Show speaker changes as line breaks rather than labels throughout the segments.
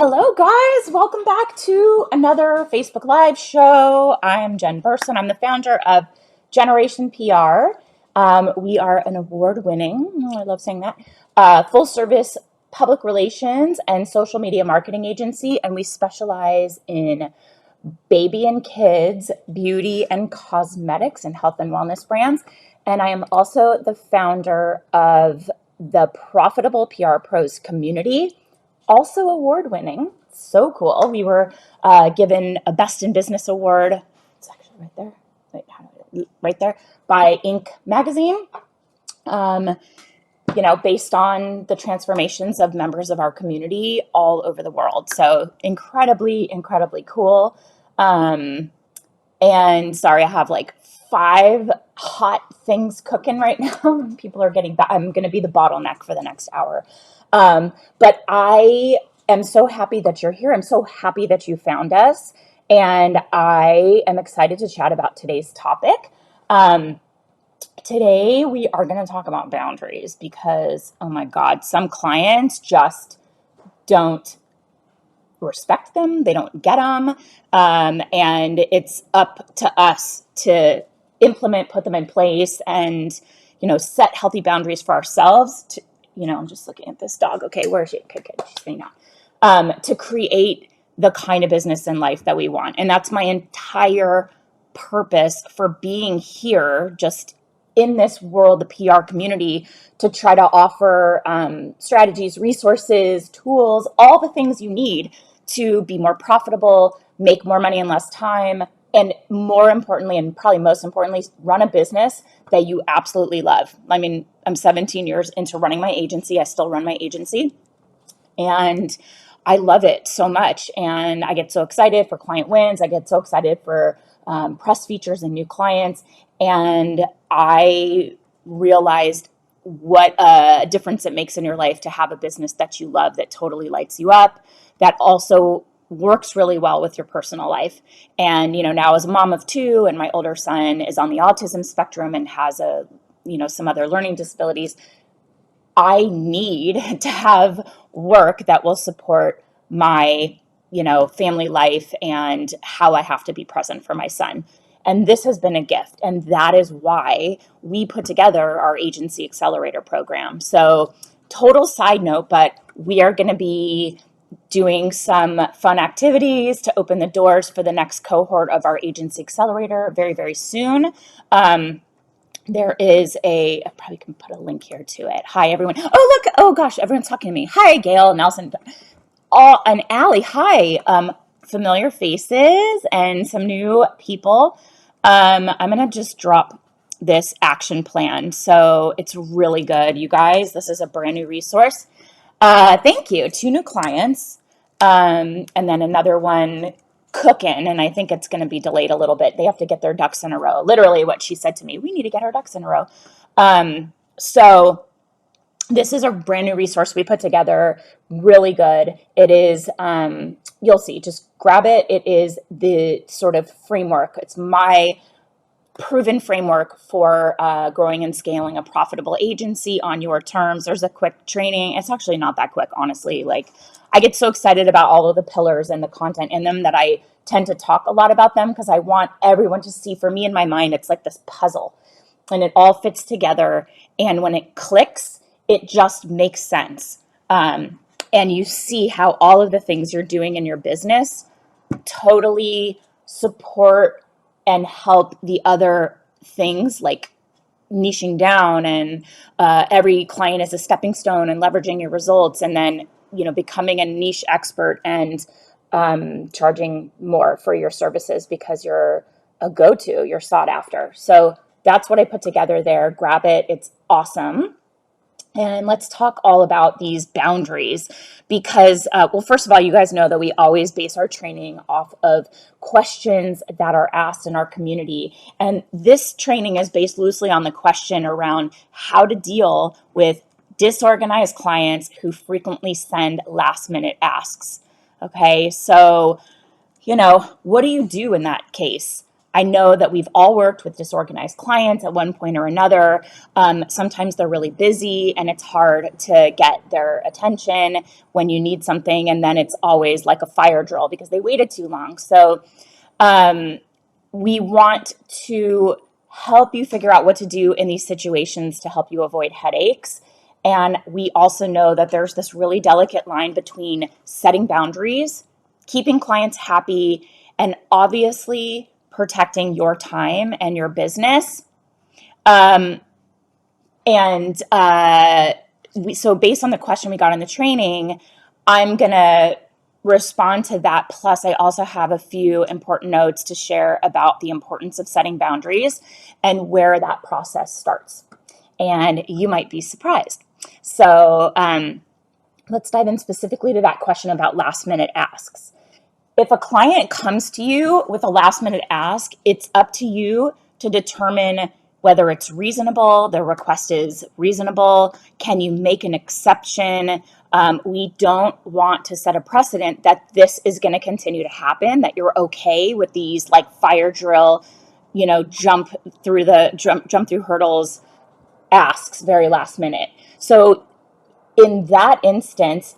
Hello, guys. Welcome back to another Facebook Live show. I'm Jen Burson. I'm the founder of Generation PR. We are an award-winning, I love saying that, full-service public relations and social media marketing agency, and we specialize in baby and kids, beauty and cosmetics, and health and wellness brands. And I am also the founder of the Profitable PR Pros community, also award winning. So cool. We were given a Best in Business award. It's actually right there. Right there by Inc. magazine. Based on the transformations of members of our community all over the world. So incredibly, incredibly cool. And sorry, I have like 5 hot things cooking right now. People are getting back. I'm going to be the bottleneck for the next hour. But I am so happy that you're here. I'm so happy that you found us. And I am excited to chat about today's topic. Today, we are going to talk about boundaries because, oh my God, some clients just don't respect them. They don't get them. And it's up to us to implement, put them in place, and, set healthy boundaries for ourselves. I'm just looking at this dog. Okay, where is she? Okay, she's staying out. To create the kind of business and life that we want. And that's my entire purpose for being here, just in this world, the PR community, to try to offer strategies, resources, tools, all the things you need to be more profitable, make more money in less time, and more importantly, and probably most importantly, run a business that you absolutely love. I mean, I'm 17 years into running my agency. I still run my agency, and I love it so much. And I get so excited for client wins. I get so excited for press features and new clients. And I realized what a difference it makes in your life to have a business that you love, that totally lights you up, that also works really well with your personal life. And, now as a mom of 2, and my older son is on the autism spectrum and has some other learning disabilities, I need to have work that will support my, family life and how I have to be present for my son. And this has been a gift. And that is why we put together our agency accelerator program. So total side note, but we are going to be doing some fun activities to open the doors for the next cohort of our agency accelerator very, very soon. There is I probably can put a link here to it. Hi, everyone. Oh, look. Oh, gosh. Everyone's talking to me. Hi, Gail, Nelson, and Allie. Hi. Familiar faces and some new people. I'm going to just drop this action plan. So it's really good. You guys, this is a brand new resource. Thank you. 2 new clients. And then another one cooking, and I think it's going to be delayed a little bit. They have to get their ducks in a row. Literally what she said to me, we need to get our ducks in a row. So this is a brand new resource we put together. Really good. It is, you'll see, just grab it. It is the sort of framework. It's my proven framework for growing and scaling a profitable agency on your terms. There's a quick training. It's actually not that quick, honestly. I get so excited about all of the pillars and the content in them that I tend to talk a lot about them because I want everyone to see. For me, in my mind, it's like this puzzle and it all fits together. And when it clicks, it just makes sense. And you see how all of the things you're doing in your business totally support and help the other things, like niching down and every client is a stepping stone and leveraging your results, and then becoming a niche expert and charging more for your services because you're a go-to, you're sought after. So that's what I put together there. Grab it. It's awesome. And let's talk all about these boundaries because, first of all, you guys know that we always base our training off of questions that are asked in our community. And this training is based loosely on the question around how to deal with disorganized clients who frequently send last-minute asks. Okay, so, what do you do in that case? I know that we've all worked with disorganized clients at one point or another. Sometimes they're really busy and it's hard to get their attention when you need something. And then it's always like a fire drill because they waited too long. So we want to help you figure out what to do in these situations to help you avoid headaches. And we also know that there's this really delicate line between setting boundaries, keeping clients happy, and obviously protecting your time and your business. So based on the question we got in the training, I'm going to respond to that. Plus, I also have a few important notes to share about the importance of setting boundaries and where that process starts. And you might be surprised. So let's dive in specifically to that question about last minute asks. If a client comes to you with a last minute ask, it's up to you to determine whether it's reasonable, their request is reasonable. Can you make an exception? We don't want to set a precedent that this is going to continue to happen, that you're okay with these like fire drill, jump through hurdles asks very last minute. So in that instance,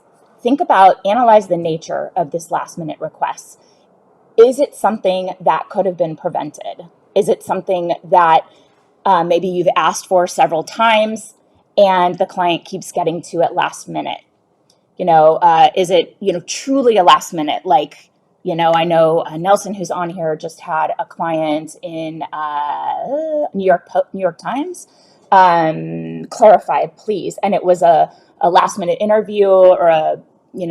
analyze the nature of this last minute request. Is it something that could have been prevented? Is it something that maybe you've asked for several times and the client keeps getting to it last minute? Is it, truly a last minute? Like, I know Nelson, who's on here, just had a client in New York Times, clarify, please. And it was a last minute interview or a,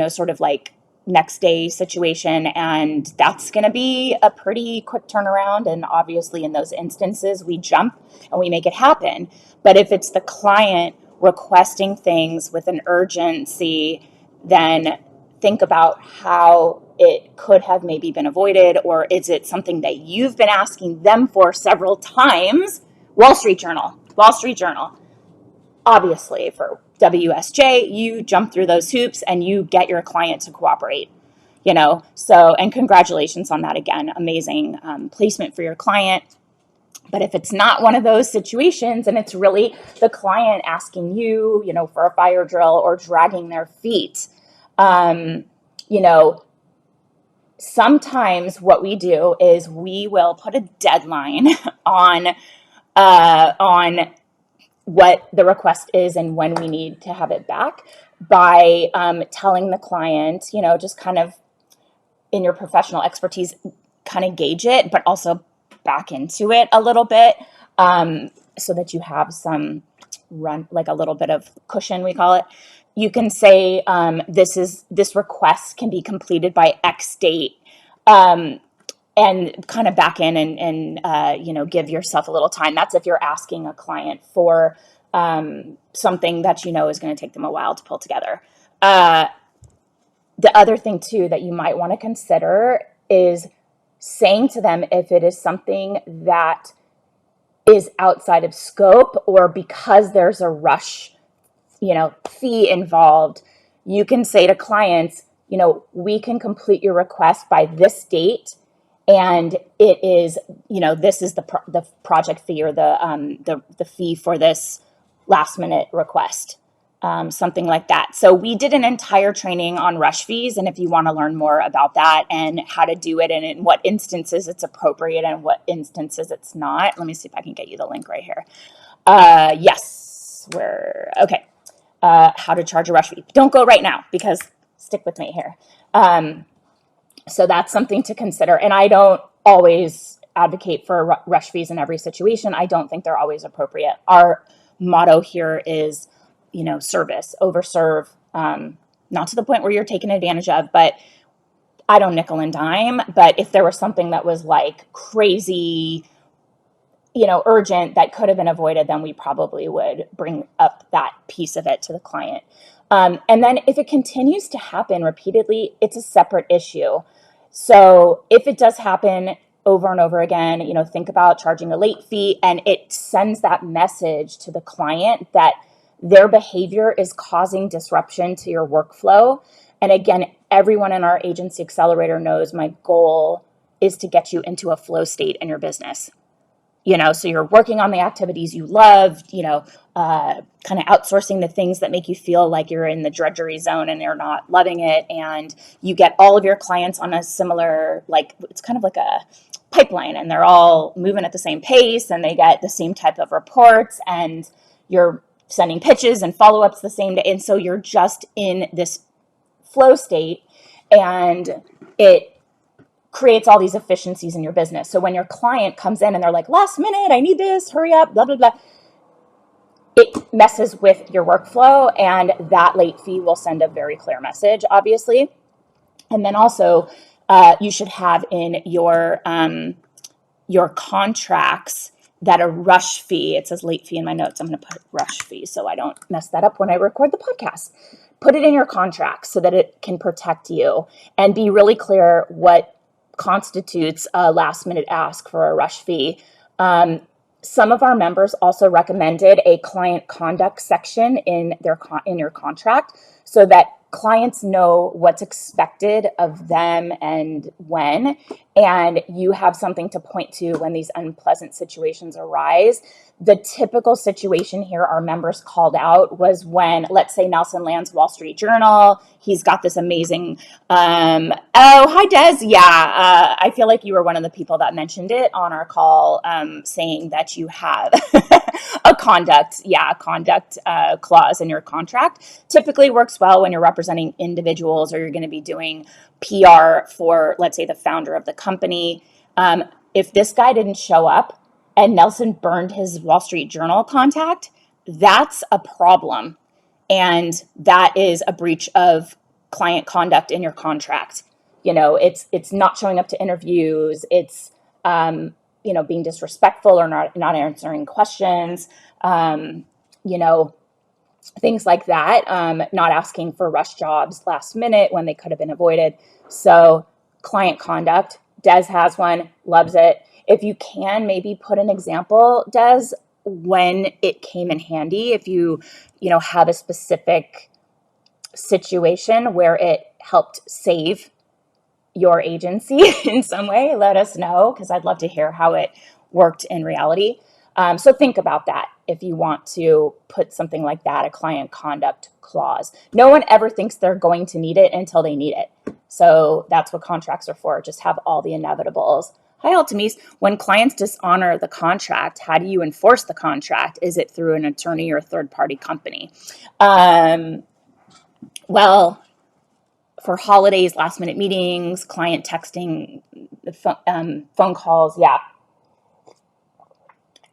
sort of like next day situation. And that's going to be a pretty quick turnaround. And obviously in those instances, we jump and we make it happen. But if it's the client requesting things with an urgency, then think about how it could have maybe been avoided, or is it something that you've been asking them for several times? Wall Street Journal. Obviously, for WSJ, you jump through those hoops and you get your client to cooperate. So, and congratulations on that again. Amazing placement for your client. But if it's not one of those situations and it's really the client asking you, for a fire drill or dragging their feet, sometimes what we do is we will put a deadline on what the request is and when we need to have it back by telling the client, just kind of in your professional expertise, kind of gauge it, but also back into it a little bit so that you have some like a little bit of cushion, we call it. You can say this request can be completed by X date, and kind of back in and give yourself a little time. That's if you're asking a client for something that is going to take them a while to pull together. The other thing too that you might want to consider is saying to them if it is something that is outside of scope or because there's a rush, fee involved. You can say to clients, we can complete your request by this date, and it is, this is the project fee or the fee for this last minute request. Something like that. So we did an entire training on rush fees. And if you want to learn more about that and how to do it and in what instances it's appropriate and what instances it's not, let me see if I can get you the link right here. Yes, okay. How to charge a rush fee. Don't go right now because stick with me here. So that's something to consider. And I don't always advocate for rush fees in every situation. I don't think they're always appropriate. Our motto here is service, overserve, not to the point where you're taken advantage of, but I don't nickel and dime. But if there was something that was like crazy, urgent that could have been avoided, then we probably would bring up that piece of it to the client. And then if it continues to happen repeatedly, it's a separate issue. So if it does happen over and over again, think about charging a late fee, and it sends that message to the client that their behavior is causing disruption to your workflow. And again, everyone in our agency accelerator knows my goal is to get you into a flow state in your business. So you're working on the activities you love, kind of outsourcing the things that make you feel like you're in the drudgery zone and you're not loving it. And you get all of your clients on a similar, like, it's kind of like a pipeline, and they're all moving at the same pace and they get the same type of reports, and you're sending pitches and follow-ups the same day. And so you're just in this flow state, and it creates all these efficiencies in your business. So when your client comes in and they're like, last minute, I need this, hurry up, blah, blah, blah, it messes with your workflow, and that late fee will send a very clear message, obviously. And then also, you should have in your contracts that a rush fee, it says late fee in my notes, I'm going to put rush fee so I don't mess that up when I record the podcast. Put it in your contract so that it can protect you, and be really clear what constitutes a last minute ask for a rush fee. Some of our members also recommended a client conduct section in your contract so that clients know what's expected of them and when, and you have something to point to when these unpleasant situations arise. The typical situation here our members called out was when, let's say, Nelson lands Wall Street Journal. He's got this amazing, oh, hi, Des. Yeah, I feel like you were one of the people that mentioned it on our call, saying that you have a conduct clause in your contract. Typically works well when you're representing individuals or you're going to be doing PR for, let's say, the founder of the company. If this guy didn't show up and Nelson burned his Wall Street Journal contact, that's a problem. And that is a breach of client conduct in your contract. It's not showing up to interviews. It's, being disrespectful or not answering questions, things like that. Not asking for rush jobs last minute when they could have been avoided. So client conduct, Des has one, loves it. If you can, maybe put an example, Des, when it came in handy. If you have a specific situation where it helped save your agency in some way, let us know, because I'd love to hear how it worked in reality. So think about that if you want to put something like that, a client conduct clause. No one ever thinks they're going to need it until they need it. So that's what contracts are for. Just have all the inevitables. Hi, Altimise. When clients dishonor the contract, how do you enforce the contract? Is it through an attorney or a third-party company? Well, for holidays, last-minute meetings, client texting, phone calls, yeah.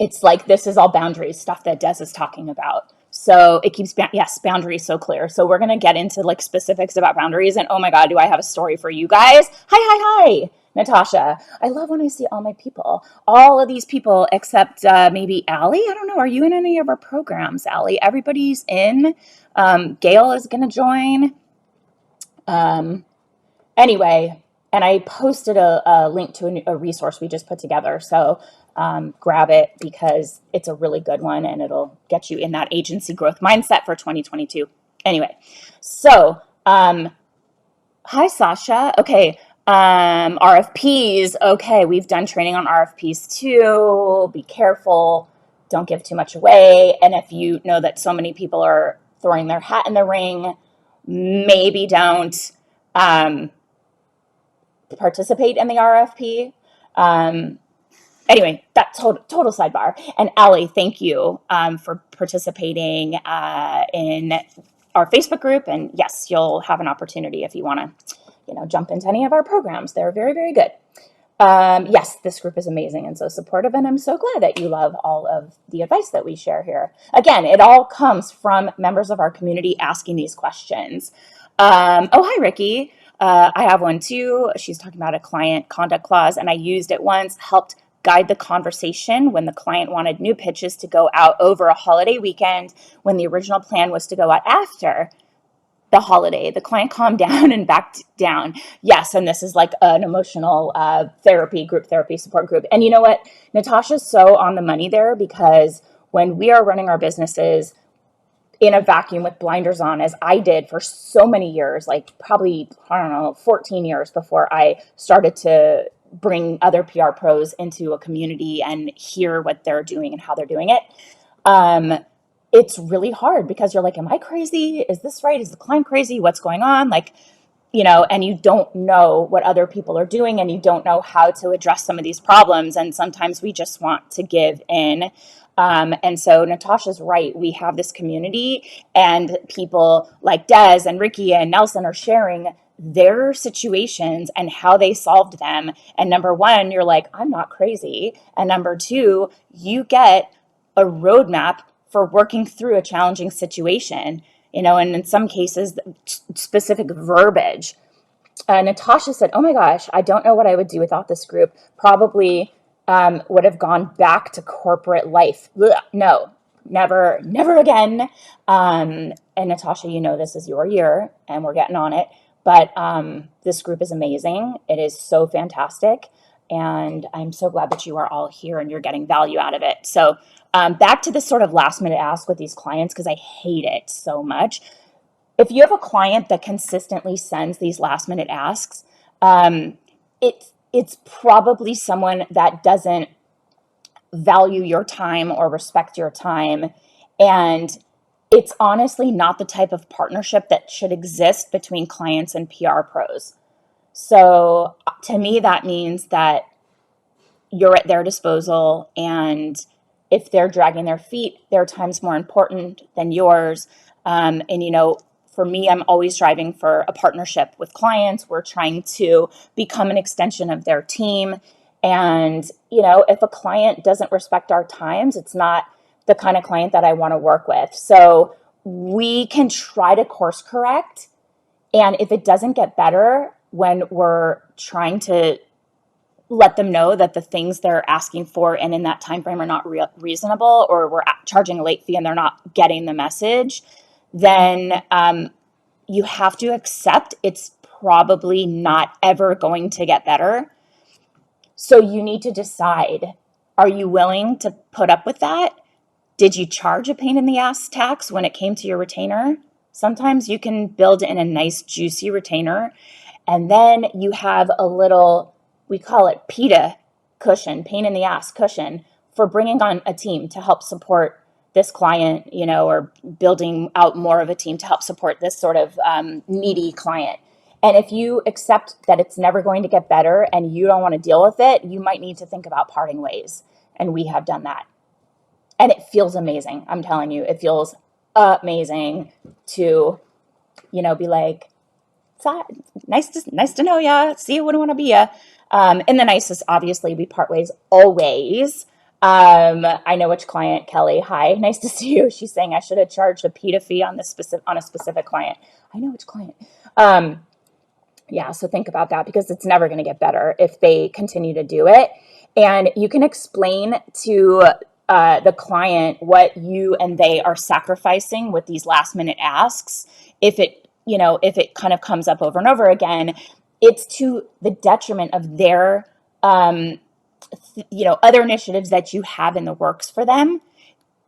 It's like this is all boundaries, stuff that Des is talking about. So it keeps, boundaries so clear. So we're going to get into like specifics about boundaries. And oh my God, do I have a story for you guys? Hi, Natasha. I love when I see all my people, all of these people except maybe Allie. I don't know. Are you in any of our programs, Allie? Everybody's in. Gail is going to join. Anyway, and I posted a link to a resource we just put together. So grab it because it's a really good one and it'll get you in that agency growth mindset for 2022. Anyway, so hi, Sasha. Okay, RFPs. Okay, we've done training on RFPs too. Be careful. Don't give too much away. And if you know that so many people are throwing their hat in the ring, maybe don't participate in the RFP. Anyway, that's total sidebar. And Allie, thank you for participating in our Facebook group. And yes, you'll have an opportunity if you want to, jump into any of our programs. They're very, very good. Yes, this group is amazing and so supportive, and I'm so glad that you love all of the advice that we share here. Again, it all comes from members of our community asking these questions. Oh, hi, Ricky. I have one too. She's talking about a client conduct clause, and I used it once, helped guide the conversation when the client wanted new pitches to go out over a holiday weekend when the original plan was to go out after the holiday. The client calmed down and backed down. Yes, and this is like an emotional group therapy support group. And you know what? Natasha's so on the money there, because when we are running our businesses in a vacuum with blinders on, as I did for so many years, like probably, 14 years before I started to bring other PR pros into a community and hear what they're doing and how they're doing it. Um, it's really hard because you're like, am I crazy? Is this right? Is the client crazy? What's going on? Like, and you don't know what other people are doing and you don't know how to address some of these problems. And sometimes we just want to give in. And so Natasha's right. We have this community and people like Des and Ricky and Nelson are sharing their situations and how they solved them. And number one, you're like, I'm not crazy. And number two, you get a roadmap for working through a challenging situation, and in some cases, specific verbiage. Natasha said, oh my gosh, I don't know what I would do without this group. Probably would have gone back to corporate life. Ugh, no, never again. And Natasha, this is your year and we're getting on it. But this group is amazing. It is so fantastic. And I'm so glad that you are all here and you're getting value out of it. So back to this sort of last minute ask with these clients, because I hate it so much. If you have a client that consistently sends these last minute asks, it's probably someone that doesn't value your time or respect your time. And it's honestly not the type of partnership that should exist between clients and PR pros. So to me, that means that you're at their disposal. And if they're dragging their feet, their time's more important than yours. For me, I'm always striving for a partnership with clients. We're trying to become an extension of their team. And, if a client doesn't respect our times, it's not the kind of client that I want to work with. So we can try to course correct. And if it doesn't get better when we're trying to let them know that the things they're asking for and in that time frame are not reasonable, or we're charging a late fee and they're not getting the message, then you have to accept it's probably not ever going to get better. So you need to decide, are you willing to put up with that? Did you charge a pain in the ass tax when it came to your retainer? Sometimes you can build in a nice juicy retainer, and then you have a little, we call it PITA cushion, pain in the ass cushion, for bringing on a team to help support this client, or building out more of a team to help support this sort of needy client. And if you accept that it's never going to get better and you don't want to deal with it, you might need to think about parting ways. And we have done that. And it feels amazing. I'm telling you, it feels amazing to, be like, nice to know ya. See you when I want to be ya. And the nicest, obviously, we part ways always. I know which client, Kelly. Hi, nice to see you. She's saying I should have charged a PITA fee on a specific client. I know which client. So think about that, because it's never going to get better if they continue to do it. And you can explain to the client what you and they are sacrificing with these last minute asks. If it kind of comes up over and over again, it's to the detriment of their, other initiatives that you have in the works for them.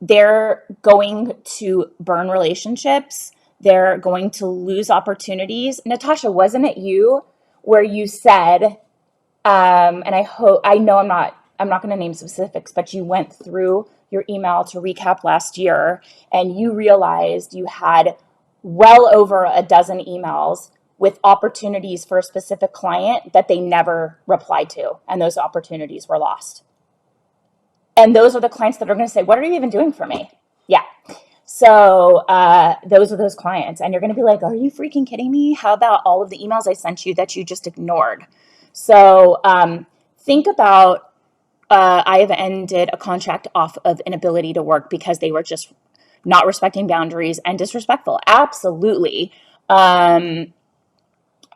They're going to burn relationships. They're going to lose opportunities. Natasha, wasn't it you where you said, and I know I'm not going to name specifics, but you went through your email to recap last year and you realized you had well over a dozen emails with opportunities for a specific client that they never replied to, and those opportunities were lost. And those are the clients that are going to say, what are you even doing for me? Yeah. So those are those clients. And you're going to be like, are you freaking kidding me? How about all of the emails I sent you that you just ignored? So think about, I have ended a contract off of inability to work because they were just not respecting boundaries and disrespectful. Absolutely.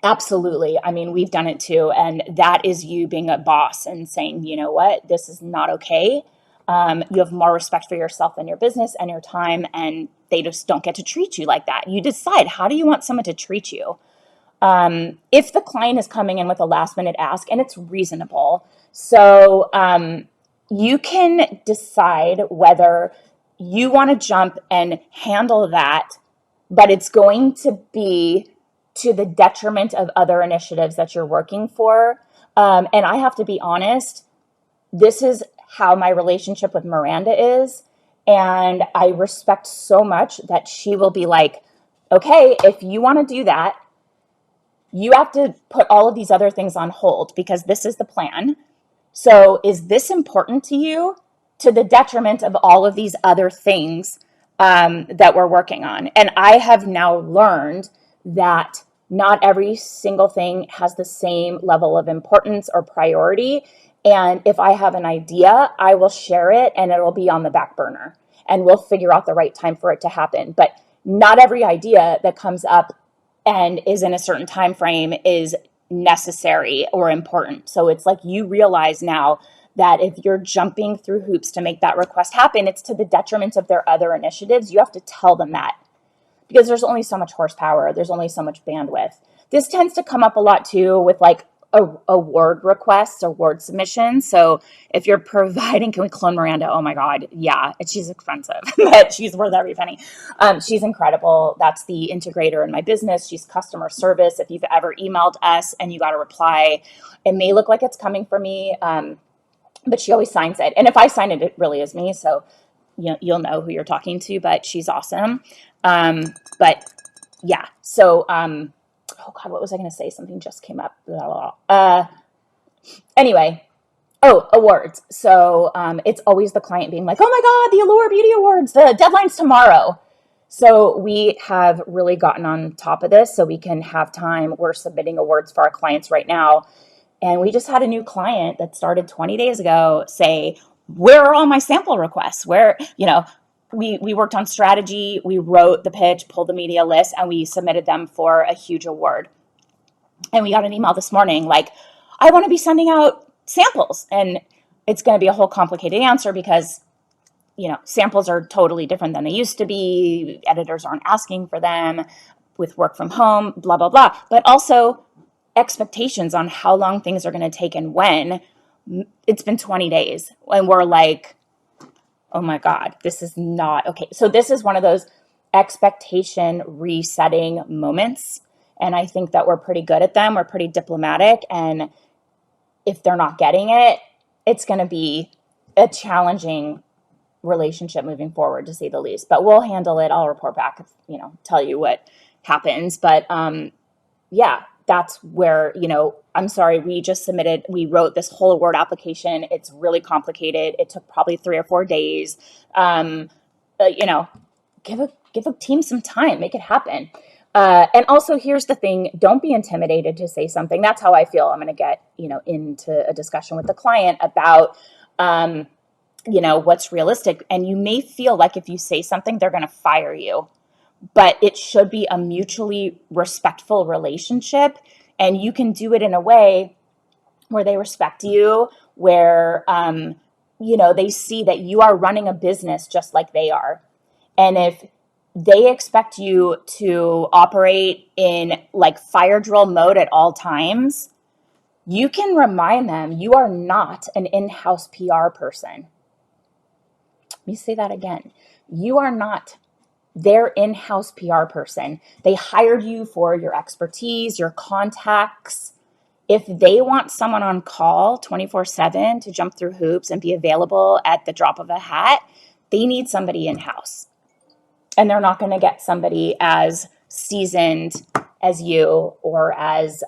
Absolutely. I mean, we've done it too. And that is you being a boss and saying, you know what, this is not okay. You have more respect for yourself and your business and your time, and they just don't get to treat you like that. You decide, how do you want someone to treat you? If the client is coming in with a last minute ask and it's reasonable, so you can decide whether you want to jump and handle that, but it's going to be to the detriment of other initiatives that you're working for. And I have to be honest, this is how my relationship with Miranda is. And I respect so much that she will be like, okay, if you want to do that, you have to put all of these other things on hold because this is the plan. So is this important to you to the detriment of all of these other things that we're working on? And I have now learned that not every single thing has the same level of importance or priority. And if I have an idea, I will share it and it'll be on the back burner and we'll figure out the right time for it to happen. But not every idea that comes up and is in a certain time frame is necessary or important. So it's like you realize now that if you're jumping through hoops to make that request happen, it's to the detriment of their other initiatives. You have to tell them that because there's only so much horsepower. There's only so much bandwidth. This tends to come up a lot too with like award requests or award submissions. So if you're providing, can we clone Miranda? Oh my God. Yeah. She's expensive, but she's worth every penny. She's incredible. That's the integrator in my business. She's customer service. If you've ever emailed us and you got a reply, it may look like it's coming from me. But she always signs it. And if I sign it, it really is me. So you'll know who you're talking to, but she's awesome. But yeah, so, oh God, what was I going to say? Something just came up. Anyway, awards. So it's always the client being like, oh my God, the Allure Beauty Awards, the deadline's tomorrow. So we have really gotten on top of this so we can have time. We're submitting awards for our clients right now. And we just had a new client that started 20 days ago say, where are all my sample requests? Where, we worked on strategy, we wrote the pitch, pulled the media list, and we submitted them for a huge award. And we got an email this morning like, I want to be sending out samples. And it's going to be a whole complicated answer because, samples are totally different than they used to be. Editors aren't asking for them with work from home, blah, blah, blah. But also expectations on how long things are going to take and when. It's been 20 days and we're like, oh my God, this is not okay. So this is one of those expectation resetting moments. And I think that we're pretty good at them. We're pretty diplomatic. And if they're not getting it, it's going to be a challenging relationship moving forward, to say the least. But we'll handle it. I'll report back, tell you what happens. But yeah, that's where, I'm sorry, we wrote this whole award application. It's really complicated. It took probably 3 or 4 days. Give a team some time, make it happen. And also here's the thing, don't be intimidated to say something. That's how I feel. I'm going to get, into a discussion with the client about, what's realistic. And you may feel like if you say something, they're going to fire you. But it should be a mutually respectful relationship. And you can do it in a way where they respect you, where, they see that you are running a business just like they are. And if they expect you to operate in like fire drill mode at all times, you can remind them you are not an in-house PR person. Let me say that again. You are not their in-house PR person. They hired you for your expertise, your contacts. If they want someone on call 24/7 to jump through hoops and be available at the drop of a hat, they need somebody in-house. And they're not going to get somebody as seasoned as you or as,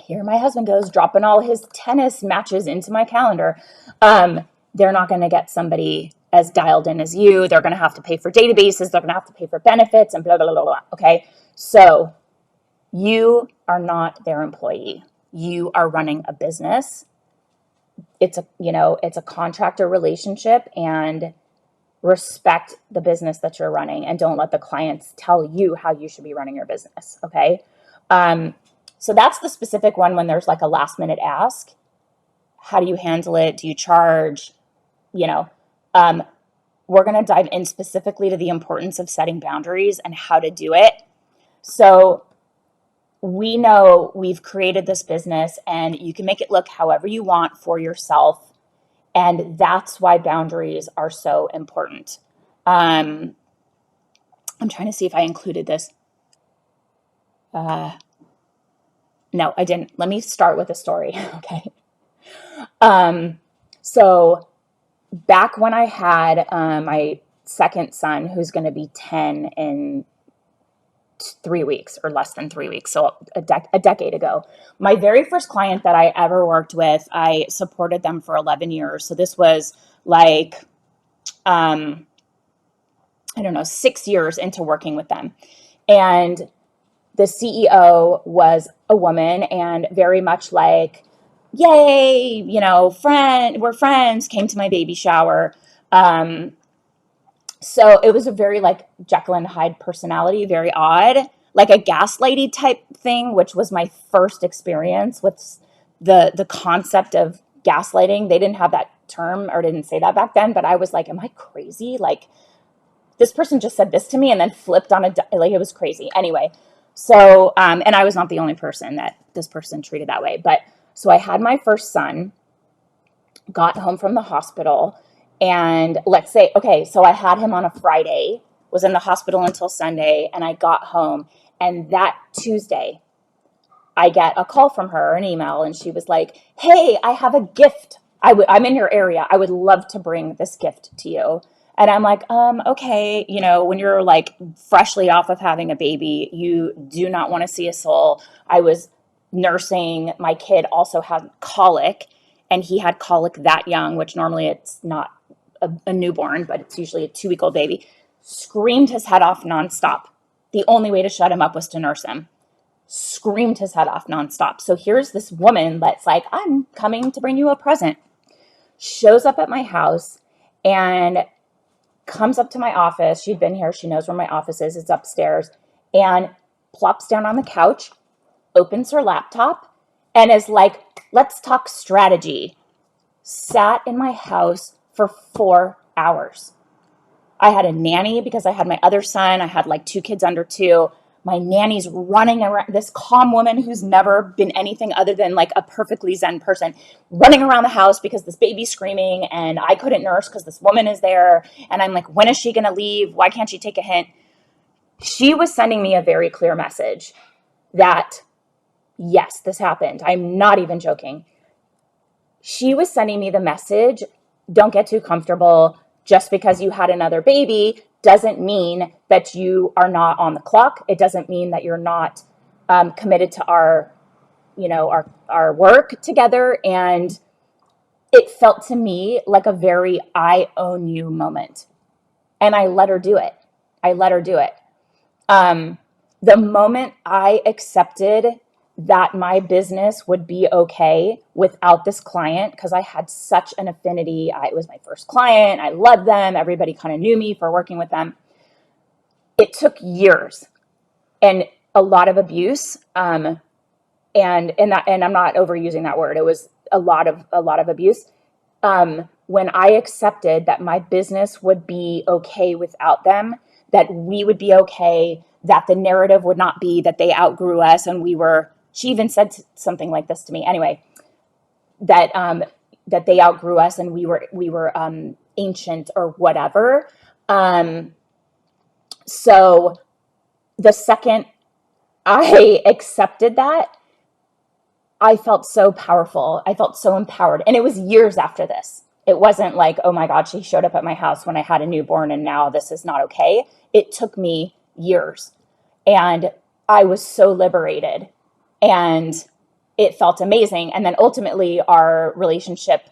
here my husband goes, dropping all his tennis matches into my calendar. They're not going to get somebody as dialed in as you. They're going to have to pay for databases. They're going to have to pay for benefits and blah, blah, blah, blah. Okay. So you are not their employee. You are running a business. It's a contractor relationship, and respect the business that you're running and don't let the clients tell you how you should be running your business. Okay. So that's the specific one when there's like a last minute ask. How do you handle it? Do you charge? We're going to dive in specifically to the importance of setting boundaries and how to do it. So we know we've created this business and you can make it look however you want for yourself. And that's why boundaries are so important. I'm trying to see if I included this. No, I didn't. Let me start with a story. Okay. Um, so back when I had my second son, who's going to be 10 in 3 weeks or less than 3 weeks, so a decade ago, my very first client that I ever worked with, I supported them for 11 years. So this was like, um, I don't know, 6 years into working with them. And the CEO was a woman and very much like, yay, we're friends, came to my baby shower. Um, so it was a very like Jekyll and Hyde personality, very odd, like a gaslighty type thing, which was my first experience with the concept of gaslighting. They didn't have that term or didn't say that back then, but I was like, am I crazy? Like, this person just said this to me and then flipped on like, it was crazy. Anyway, so, and I was not the only person that this person treated that way. But so I had my first son, got home from the hospital, and let's say, okay, so I had him on a Friday, was in the hospital until Sunday, and I got home. And that Tuesday, I get a call from her, an email, and she was like, hey, I have a gift. I'm in your area. I would love to bring this gift to you. And I'm like, okay, when you're like freshly off of having a baby, you do not want to see a soul. I was nursing. My kid also had colic, and he had colic that young, which normally it's not a newborn, but it's usually a 2-week-old baby. Screamed his head off nonstop. The only way to shut him up was to nurse him. Screamed his head off nonstop. So here's this woman that's like, I'm coming to bring you a present. Shows up at my house and comes up to my office. She'd been here. She knows where my office is. It's upstairs. And plops down on the couch, opens her laptop, and is like, let's talk strategy. Sat in my house for 4 hours. I had a nanny because I had my other son. I had like 2 kids under 2. My nanny's running around, this calm woman who's never been anything other than like a perfectly zen person, running around the house because this baby's screaming and I couldn't nurse because this woman is there. And I'm like, when is she going to leave? Why can't she take a hint? She was sending me a very clear message that, yes, this happened. I'm not even joking. She was sending me the message, don't get too comfortable. Just because you had another baby doesn't mean that you are not on the clock. It doesn't mean that you're not committed to our work together. And it felt to me like a very I own you moment. And I let her do it. I let her do it. The moment I accepted that my business would be okay without this client, because I had such an affinity. It was my first client. I loved them. Everybody kind of knew me for working with them. It took years and a lot of abuse. And I'm not overusing that word. It was a lot of abuse. When I accepted that my business would be okay without them, that we would be okay, that the narrative would not be that they outgrew us and she even said something like this to me anyway, that they outgrew us and we were ancient or whatever. So the second I accepted that, I felt so powerful. I felt so empowered. And it was years after this. It wasn't like, oh my God, she showed up at my house when I had a newborn and now this is not okay. It took me years. And I was so liberated. And it felt amazing. And then ultimately our relationship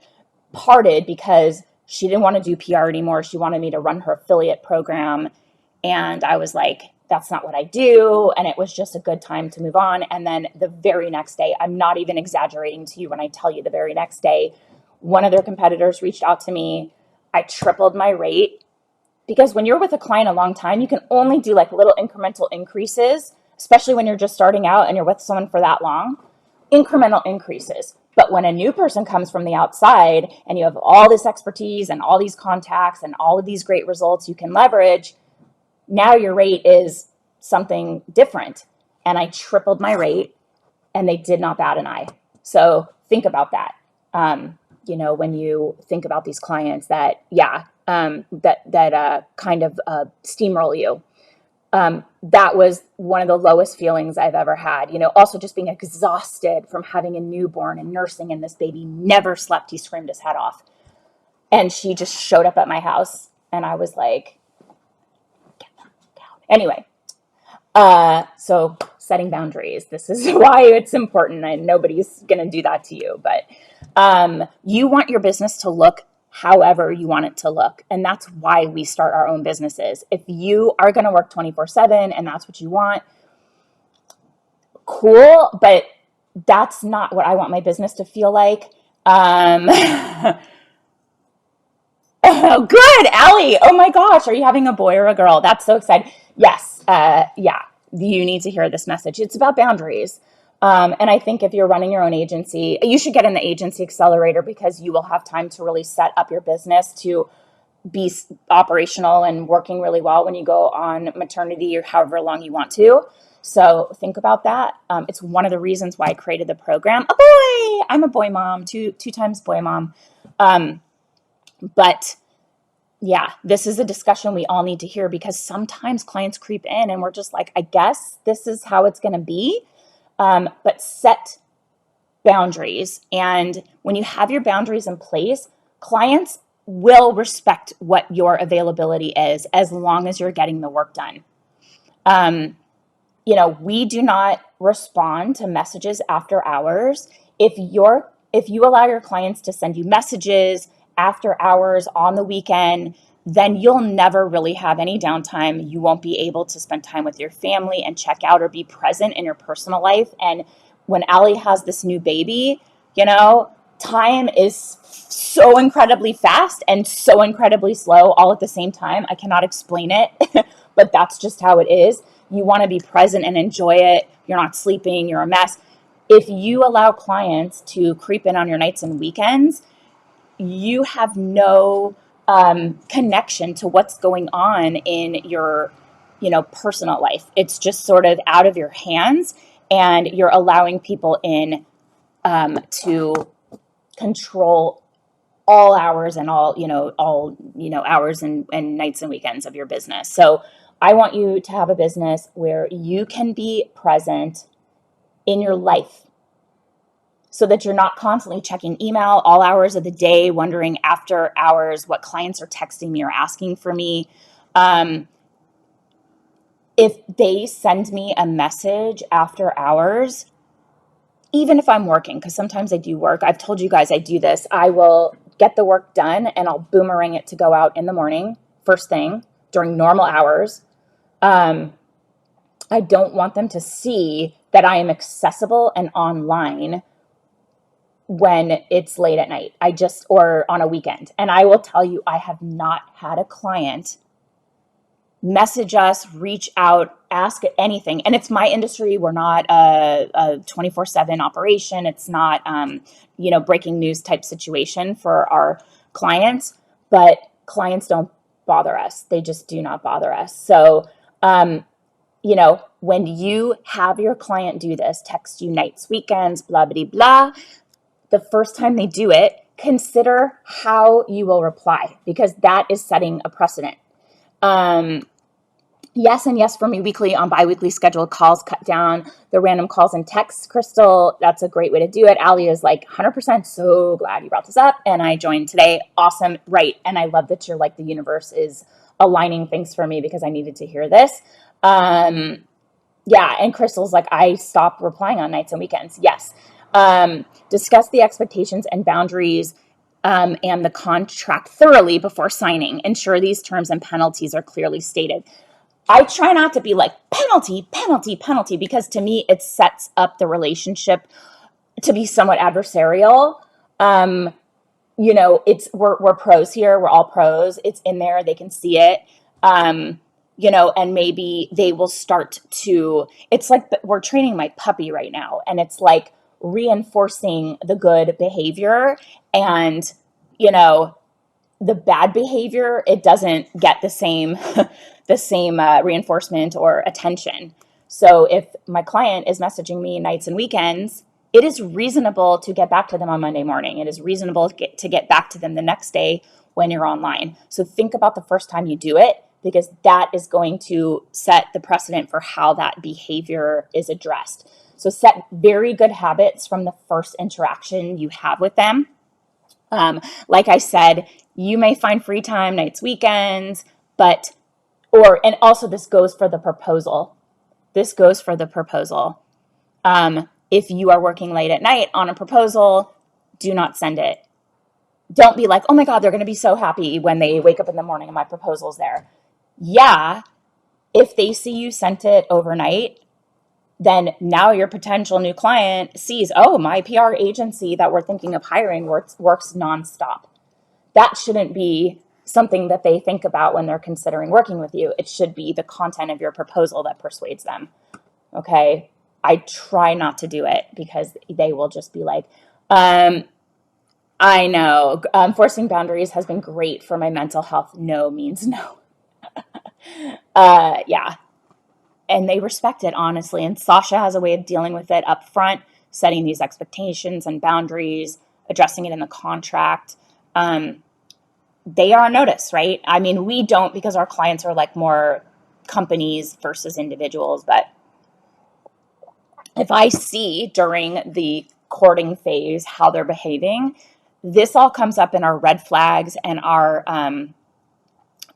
parted because she didn't want to do PR anymore. She wanted me to run her affiliate program. And I was like, that's not what I do. And it was just a good time to move on. And then the very next day, I'm not even exaggerating to you when I tell you the very next day, one of their competitors reached out to me. I tripled my rate because when you're with a client a long time, you can only do like little incremental increases, especially when you're just starting out and you're with someone for that long, incremental increases. But when a new person comes from the outside and you have all this expertise and all these contacts and all of these great results you can leverage, now your rate is something different. And I tripled my rate and they did not bat an eye. So think about that. When you think about these clients that kind of steamroll you. that was one of the lowest feelings I've ever had. Also just being exhausted from having a newborn and nursing, and this baby never slept. He screamed his head off. And she just showed up at my house, and I was like, get them down. Anyway, so setting boundaries. This is why it's important, and nobody's going to do that to you. But you want your business to look however you want it to look. And that's why we start our own businesses. If you are going to work 24/7 and that's what you want, cool. But that's not what I want my business to feel like. Oh, good, Allie. Oh my gosh, are you having a boy or a girl? That's so exciting. Yes, yeah, you need to hear this message. It's about boundaries. And I think if you're running your own agency, you should get in the agency accelerator, because you will have time to really set up your business to be operational and working really well when you go on maternity or however long you want to. So think about that. It's one of the reasons why I created the program. A boy! I'm a boy mom, two times boy mom. But yeah, this is a discussion we all need to hear, because sometimes clients creep in and we're just like, I guess this is how it's going to be. But set boundaries. And when you have your boundaries in place, clients will respect what your availability is, as long as you're getting the work done. We do not respond to messages after hours. If you allow your clients to send you messages after hours on the weekend, then you'll never really have any downtime. You won't be able to spend time with your family and check out or be present in your personal life. And when Allie has this new baby, time is so incredibly fast and so incredibly slow all at the same time. I cannot explain it, but that's just how it is. You want to be present and enjoy it. You're not sleeping, you're a mess. If you allow clients to creep in on your nights and weekends, you have no connection to what's going on in your, personal life. It's just sort of out of your hands, and you're allowing people in to control all hours and all hours and nights and weekends of your business. So I want you to have a business where you can be present in your life, so that you're not constantly checking email all hours of the day, wondering after hours what clients are texting me or asking for me. If they send me a message after hours, even if I'm working, because sometimes I do work, I've told you guys I do this, I will get the work done and I'll boomerang it to go out in the morning, first thing, during normal hours. I don't want them to see that I am accessible and online when it's late at night, or on a weekend. And I will tell you, I have not had a client message us, reach out, ask anything. And it's my industry. We're not a 24/7 operation. It's not, breaking news type situation for our clients, but clients don't bother us. They just do not bother us. So, when you have your client do this, text you nights, weekends, blah, blah, blah, the first time they do it, consider how you will reply, because that is setting a precedent. Yes and yes for me weekly on biweekly scheduled calls. Cut down the random calls and texts, Crystal. That's a great way to do it. Allie is like 100% so glad you brought this up, and I joined today. Awesome. Right. And I love that you're like, the universe is aligning things for me, because I needed to hear this. Yeah. And Crystal's like, I stopped replying on nights and weekends. Yes. Discuss the expectations and boundaries and the contract thoroughly before signing. Ensure these terms and penalties are clearly stated. I try not to be like penalty, penalty, penalty, because to me, it sets up the relationship to be somewhat adversarial. We're pros here. We're all pros. It's in there. They can see it. And maybe they will start to, it's like we're training my puppy right now, and it's like reinforcing the good behavior, and, the bad behavior, it doesn't get the same reinforcement or attention. So if my client is messaging me nights and weekends, it is reasonable to get back to them on Monday morning. It is reasonable to get back to them the next day when you're online. So think about the first time you do it, because that is going to set the precedent for how that behavior is addressed. So set very good habits from the first interaction you have with them. Like I said, you may find free time nights, weekends, and also this goes for the proposal. If you are working late at night on a proposal, do not send it. Don't be like, oh my God, they're going to be so happy when they wake up in the morning and my proposal's there. Yeah, if they see you sent it overnight, then now your potential new client sees, oh, my PR agency that we're thinking of hiring works nonstop. That shouldn't be something that they think about when they're considering working with you. It should be the content of your proposal that persuades them. Okay? I try not to do it because they will just be like, I know, forcing boundaries has been great for my mental health. No means no. Yeah. And they respect it, honestly. And Sasha has a way of dealing with it up front, setting these expectations and boundaries, addressing it in the contract. They are on notice, right? I mean, we don't, because our clients are like more companies versus individuals. But if I see during the courting phase how they're behaving, this all comes up in our red flags and our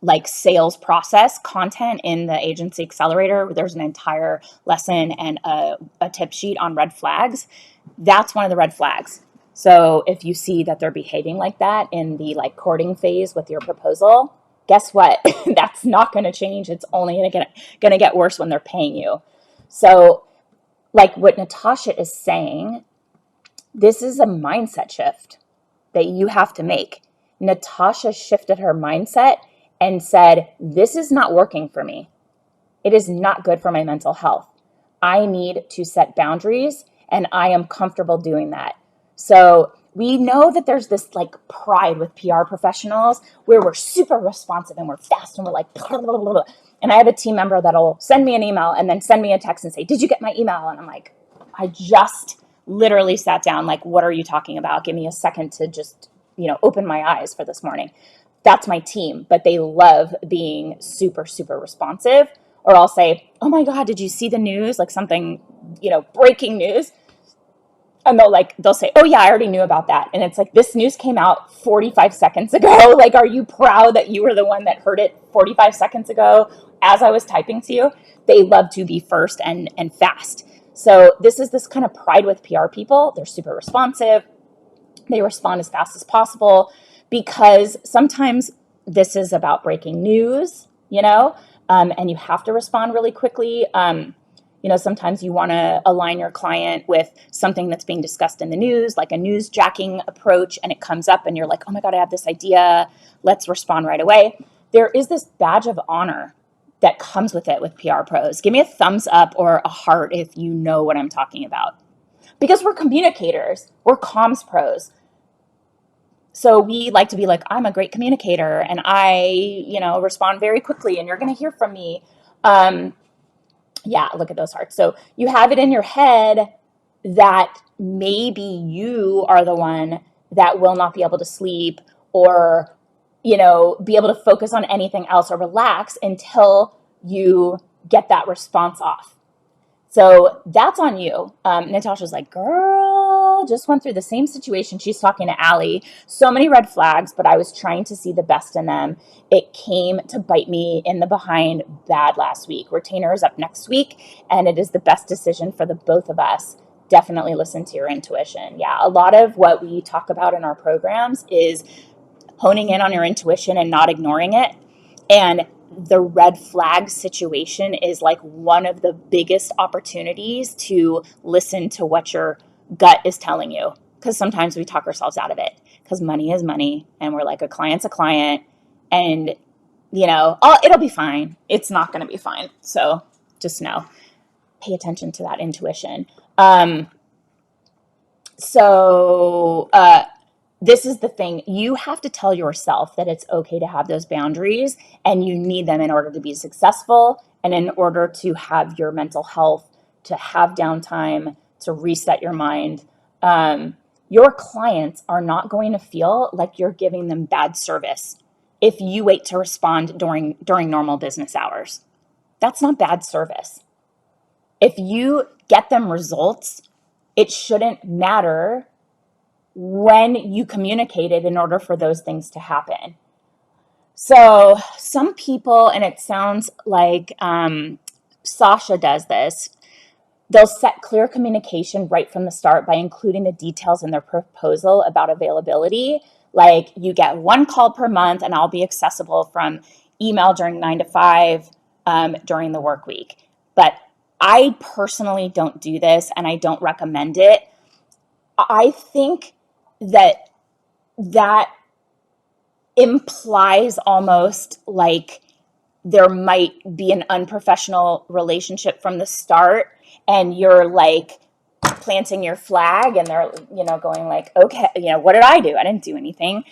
like sales process content in the agency accelerator. There's an entire lesson and a tip sheet on red flags. That's one of the red flags. So if you see that they're behaving like that in the like courting phase with your proposal, guess what? That's not going to change. It's only going to get worse when they're paying you. So like what Natasha is saying, this is a mindset shift that you have to make. Natasha shifted her mindset and said, this is not working for me. It is not good for my mental health. I need to set boundaries, and I am comfortable doing that. So we know that there's this like pride with PR professionals where we're super responsive and we're fast and we're like, blah, blah, blah, blah. And I have a team member that'll send me an email and then send me a text and say, did you get my email? And I'm like, I just literally sat down, like, what are you talking about? Give me a second to just, open my eyes for this morning. That's my team, but they love being super, super responsive. Or I'll say, oh my God, did you see the news? Like something, breaking news. And they'll say, oh yeah, I already knew about that. And it's like, this news came out 45 seconds ago. Like, are you proud that you were the one that heard it 45 seconds ago as I was typing to you? They love to be first and fast. So this is this kind of pride with PR people. They're super responsive. They respond as fast as possible because sometimes this is about breaking news, and you have to respond really quickly. Sometimes you want to align your client with something that's being discussed in the news, like a news jacking approach, and it comes up and you're like, oh my God, I have this idea. Let's respond right away. There is this badge of honor that comes with it with PR pros. Give me a thumbs up or a heart if you know what I'm talking about. Because we're communicators, we're comms pros. So we like to be like, I'm a great communicator and I, respond very quickly and you're going to hear from me. Yeah, look at those hearts. So you have it in your head that maybe you are the one that will not be able to sleep or, be able to focus on anything else or relax until you get that response off. So that's on you. Natasha's like, girl, just went through the same situation. She's talking to Allie. So many red flags, but I was trying to see the best in them. It came to bite me in the behind bad last week. Retainer is up next week, and it is the best decision for the both of us. Definitely listen to your intuition. Yeah, a lot of what we talk about in our programs is honing in on your intuition and not ignoring it. And the red flag situation is like one of the biggest opportunities to listen to what your gut is telling you. Because sometimes we talk ourselves out of it because money is money. And we're like, a client's a client. And, it'll be fine. It's not going to be fine. So just know, pay attention to that intuition. This is the thing. You have to tell yourself that it's okay to have those boundaries and you need them in order to be successful and in order to have your mental health, to have downtime, to reset your mind. Your clients are not going to feel like you're giving them bad service. if you wait to respond during normal business hours. That's not bad service. If you get them results, it shouldn't matter when you communicated in order for those things to happen. So some people, and it sounds like Sasha does this, they'll set clear communication right from the start by including the details in their proposal about availability. Like, you get one call per month, and I'll be accessible from email during 9 to 5 during the work week. But I personally don't do this, and I don't recommend it. I think that that implies almost like there might be an unprofessional relationship from the start, and you're like planting your flag, and they're, going like, okay, what did I do? I didn't do anything.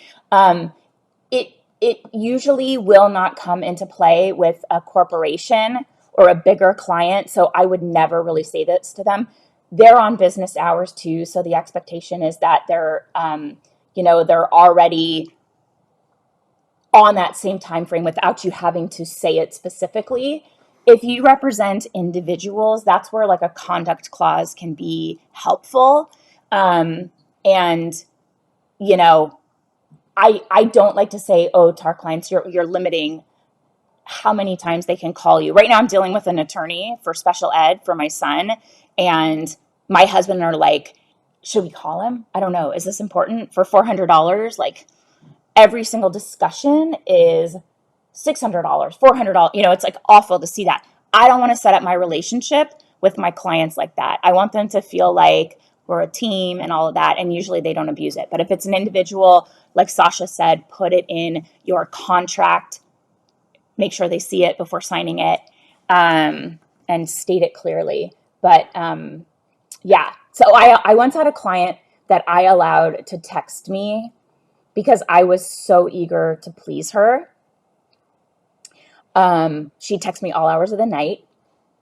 It usually will not come into play with a corporation or a bigger client. So I would never really say this to them. They're on business hours too. So the expectation is that they're already on that same time frame without you having to say it specifically. If you represent individuals, that's where like a conduct clause can be helpful. And I don't like to say, oh, to our clients, you're limiting how many times they can call you. Right now, I'm dealing with an attorney for special ed for my son, and my husband are like, should we call him? I don't know. Is this important for $400? Like, every single discussion is $600, $400. It's like awful to see that. I don't want to set up my relationship with my clients like that. I want them to feel like we're a team and all of that. And usually they don't abuse it. But if it's an individual, like Sasha said, put it in your contract. Make sure they see it before signing it, and state it clearly. But yeah, so I once had a client that I allowed to text me because I was so eager to please her. She'd text me all hours of the night,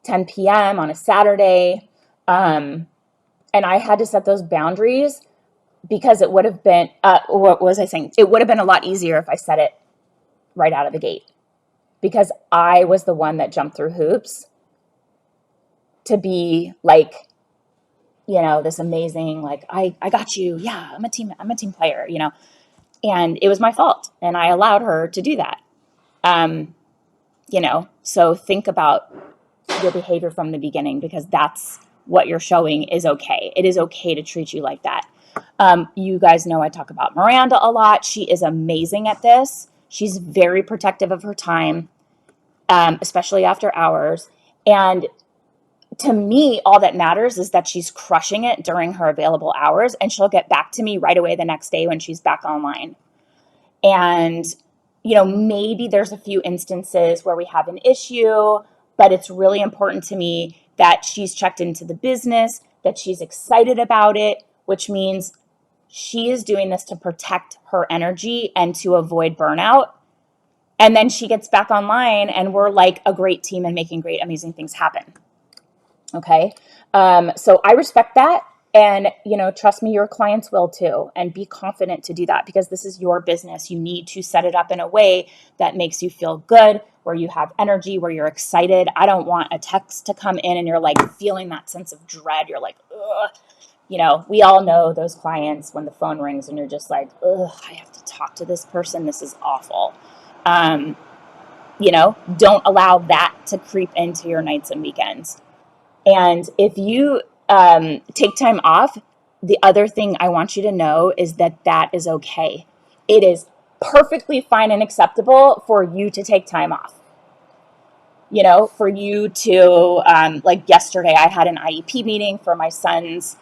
10 p.m. on a Saturday. And I had to set those boundaries because it would have been, what was I saying? It would have been a lot easier if I said it right out of the gate, because I was the one that jumped through hoops to be like, this amazing, like, I got you. Yeah, I'm a team player, and it was my fault. And I allowed her to do that. So think about your behavior from the beginning, because that's what you're showing is okay. It is okay to treat you like that. You guys know I talk about Miranda a lot. She is amazing at this. She's very protective of her time, especially after hours. And to me, all that matters is that she's crushing it during her available hours, and she'll get back to me right away the next day when she's back online. And, maybe there's a few instances where we have an issue, but it's really important to me that she's checked into the business, that she's excited about it, which means she is doing this to protect her energy and to avoid burnout. And then she gets back online, and we're like a great team and making great, amazing things happen. Okay. So I respect that. And, trust me, your clients will too. And be confident to do that, because this is your business. You need to set it up in a way that makes you feel good, where you have energy, where you're excited. I don't want a text to come in and you're like feeling that sense of dread. You're like, ugh. We all know those clients when the phone rings and you're just like, ugh, I have to talk to this person. This is awful. Don't allow that to creep into your nights and weekends. And if you take time off, the other thing I want you to know is that is okay. It is perfectly fine and acceptable for you to take time off. For you to, like yesterday, I had an IEP meeting for my son's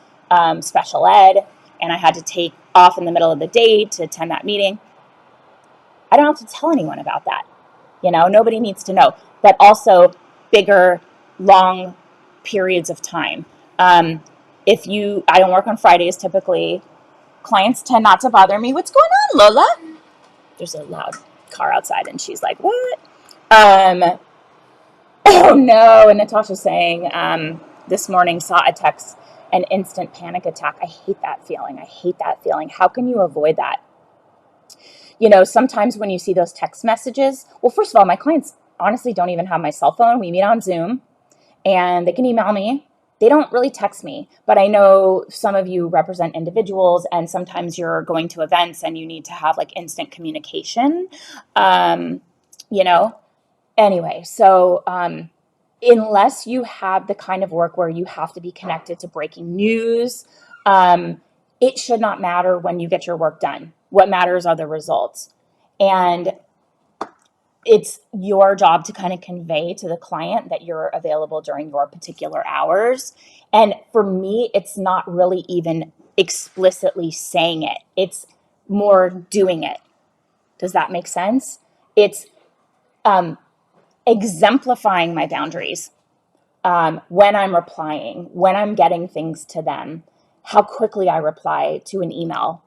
special ed, and I had to take off in the middle of the day to attend that meeting. I don't have to tell anyone about that. Nobody needs to know. But also bigger, long periods of time. I don't work on Fridays typically. Clients tend not to bother me. What's going on, Lola? There's a loud car outside, and she's like, what? Oh no. And Natasha's saying, this morning saw a text, an instant panic attack. I hate that feeling. How can you avoid that? sometimes when you see those text messages, well, first of all, my clients honestly don't even have my cell phone. We meet on Zoom and they can email me. They don't really text me, but I know some of you represent individuals and sometimes you're going to events and you need to have like instant communication. Um, you know, anyway, so unless you have the kind of work where you have to be connected to breaking news, um, it should not matter when you get your work done. What matters are the results. And it's your job to kind of convey to the client that you're available during your particular hours. And for me, it's not really even explicitly saying it, it's more doing it. Does that make sense? It's um, exemplifying my boundaries when I'm replying, when I'm getting things to them, how quickly I reply to an email.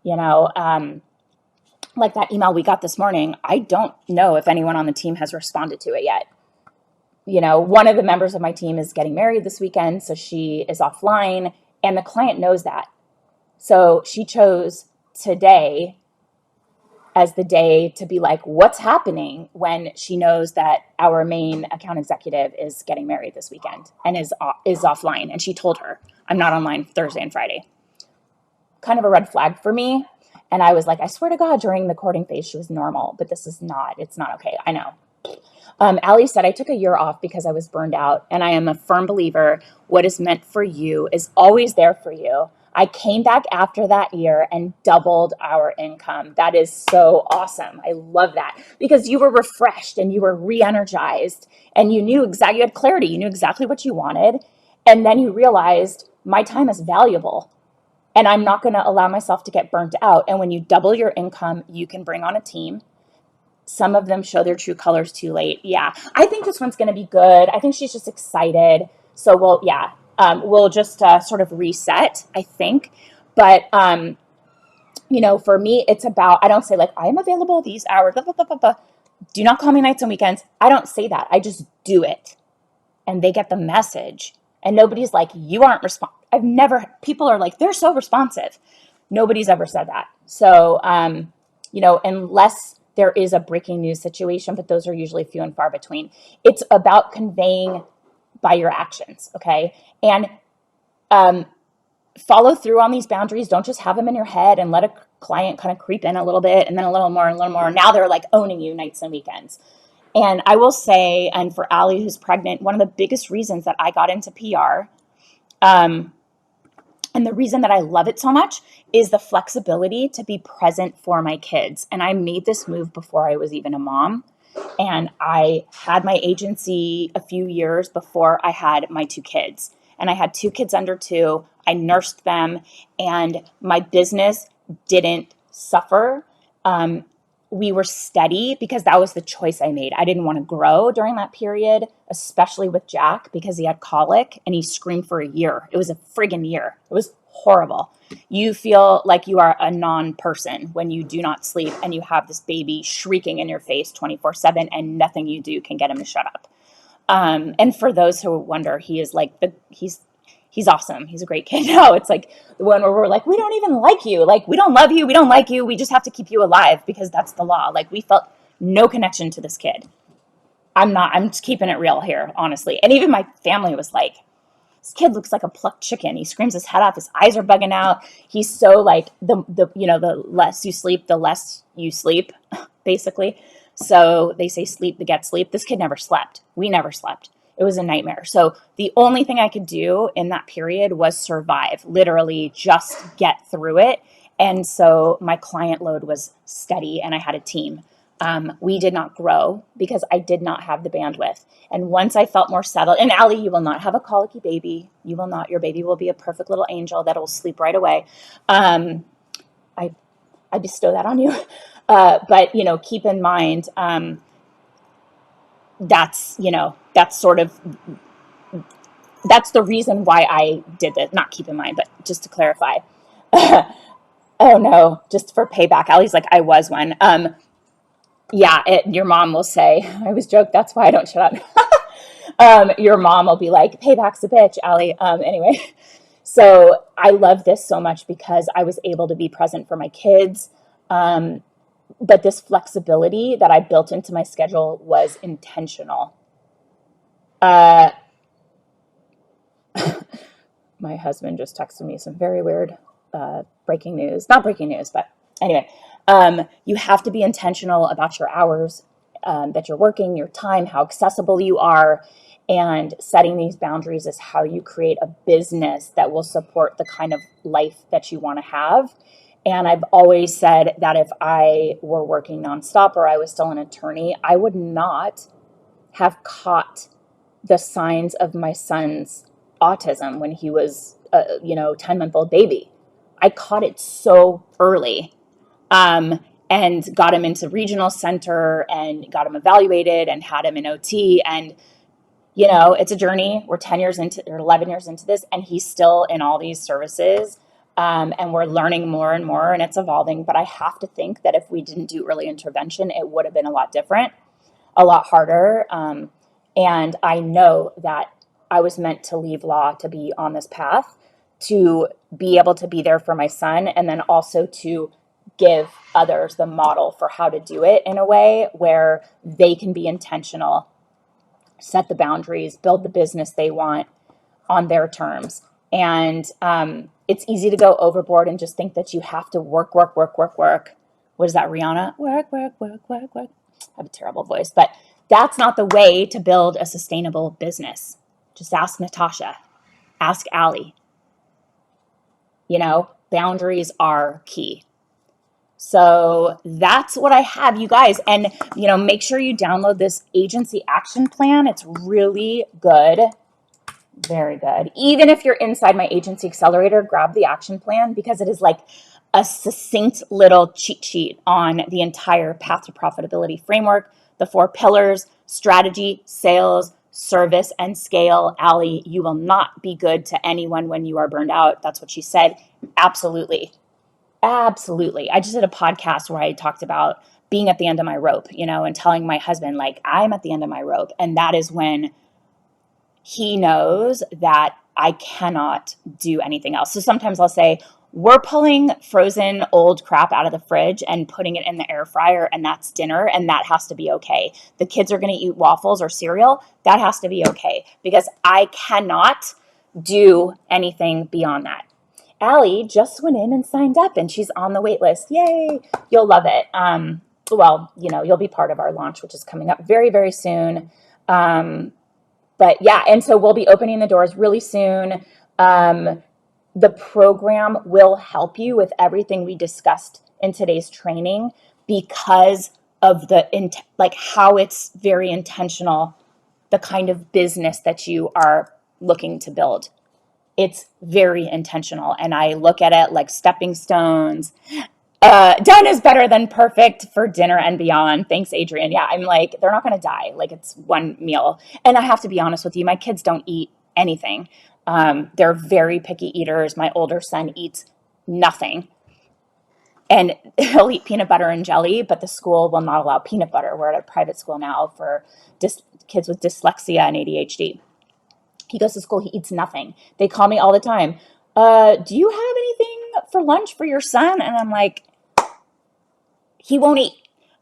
You know, like that email we got this morning, I don't know if anyone on the team has responded to it yet. One of the members of my team is getting married this weekend, so she is offline, and the client knows that. So she chose today as the day to be like, what's happening, when she knows that our main account executive is getting married this weekend and is offline. And she told her, I'm not online Thursday and Friday. Kind of a red flag for me. And I was like, I swear to God, during the courting phase, she was normal, but it's not okay. I know. Allie said, I took a year off because I was burned out, and I am a firm believer what is meant for you is always there for you. I came back after that year and doubled our income. That is so awesome. I love that, because you were refreshed and you were re-energized and you had clarity. You knew exactly what you wanted. And then you realized my time is valuable and I'm not going to allow myself to get burnt out. And when you double your income, you can bring on a team. Some of them show their true colors too late. Yeah, I think this one's going to be good. I think she's just excited. So we'll just sort of reset, I think. But, for me, it's about, I don't say like, I am available these hours, blah, blah, blah, blah, blah. Do not call me nights and weekends. I don't say that. I just do it. And they get the message. And nobody's like, you aren't people are like, they're so responsive. Nobody's ever said that. So, unless there is a breaking news situation, but those are usually few and far between. It's about conveying by your actions, okay? And follow through on these boundaries. Don't just have them in your head and let a client kind of creep in a little bit and then a little more and a little more. Now they're like owning you nights and weekends. And I will say, and for Allie who's pregnant, one of the biggest reasons that I got into PR, and the reason that I love it so much, is the flexibility to be present for my kids. And I made this move before I was even a mom. And I had my agency a few years before I had my two kids. And I had two kids under 2. I nursed them, and my business didn't suffer. We were steady because that was the choice I made. I didn't want to grow during that period, especially with Jack, because he had colic and he screamed for a year. It was a friggin' year. It was horrible. You feel like you are a non-person when you do not sleep and you have this baby shrieking in your face 24/7 and nothing you do can get him to shut up. And for those who wonder, he is like he's awesome. He's a great kid. No, it's like the one where we're like, we don't even like you. Like, we don't love you. We don't like you. We just have to keep you alive because that's the law. Like, we felt no connection to this kid. I'm just keeping it real here, honestly. And even my family was like, this kid looks like a plucked chicken. He screams his head off. His eyes are bugging out. He's so like the less you sleep, the less you sleep, basically. So they say sleep begets sleep. This kid never slept. We never slept. It was a nightmare. So the only thing I could do in that period was survive, literally just get through it. And so my client load was steady and I had a team. We did not grow because I did not have the bandwidth. And once I felt more settled, and Allie, you will not have a colicky baby. You will not. Your baby will be a perfect little angel that will sleep right away. I bestow that on you. But, keep in mind, that's the reason why I did this. Not keep in mind, but just to clarify. Oh no, just for payback. Allie's like, I was one. Your mom will say, I was joke. That's why I don't shut up. Your mom will be like, payback's a bitch, Allie. Anyway, so I love this so much because I was able to be present for my kids. but this flexibility that I built into my schedule was intentional. Uh, my husband just texted me some very weird breaking news. Not breaking news, but anyway, you have to be intentional about your hours that you're working, your time, how accessible you are, and setting these boundaries is how you create a business that will support the kind of life that you want to have. And I've always said that if I were working nonstop or I was still an attorney, I would not have caught the signs of my son's autism when he was a 10-month-old baby. I caught it so early, and got him into regional center and got him evaluated and had him in OT. And it's a journey. We're 10 years into or 11 years into this, and he's still in all these services. And we're learning more and more, and it's evolving. But I have to think that if we didn't do early intervention, it would have been a lot different, a lot harder. And I know that I was meant to leave law to be on this path, to be able to be there for my son, and then also to give others the model for how to do it in a way where they can be intentional, set the boundaries, build the business they want on their terms. And it's easy to go overboard and just think that you have to work, work, work, work, work. What is that, Rihanna? Work, work, work, work, work. I have a terrible voice, but that's not the way to build a sustainable business. Just ask Natasha, ask Allie. Boundaries are key. So that's what I have, you guys. And, make sure you download this agency action plan. It's really good. Very good. Even if you're inside my agency accelerator, grab the action plan because it is like a succinct little cheat sheet on the entire path to profitability framework, the 4 pillars: strategy, sales, service, and scale. Allie, you will not be good to anyone when you are burned out. That's what she said. Absolutely. Absolutely. I just did a podcast where I talked about being at the end of my rope, and telling my husband, like, I'm at the end of my rope. And that is when he knows that I cannot do anything else. So sometimes I'll say, we're pulling frozen old crap out of the fridge and putting it in the air fryer, and that's dinner, and that has to be okay. The kids are going to eat waffles or cereal. That has to be okay because I cannot do anything beyond that. Allie just went in and signed up, and she's on the wait list. Yay! You'll love it. You'll be part of our launch, which is coming up very, very soon. But yeah, and so we'll be opening the doors really soon. The program will help you with everything we discussed in today's training because of how it's very intentional, the kind of business that you are looking to build. It's very intentional, and I look at it like stepping stones. Done is better than perfect for dinner and beyond. Thanks, Adrian. Yeah, I'm like, they're not going to die. Like, it's one meal. And I have to be honest with you, my kids don't eat anything. They're very picky eaters. My older son eats nothing. And he'll eat peanut butter and jelly, but the school will not allow peanut butter. We're at a private school now for kids with dyslexia and ADHD. He goes to school, he eats nothing. They call me all the time. Do you have anything for lunch for your son? And I'm like, he won't eat.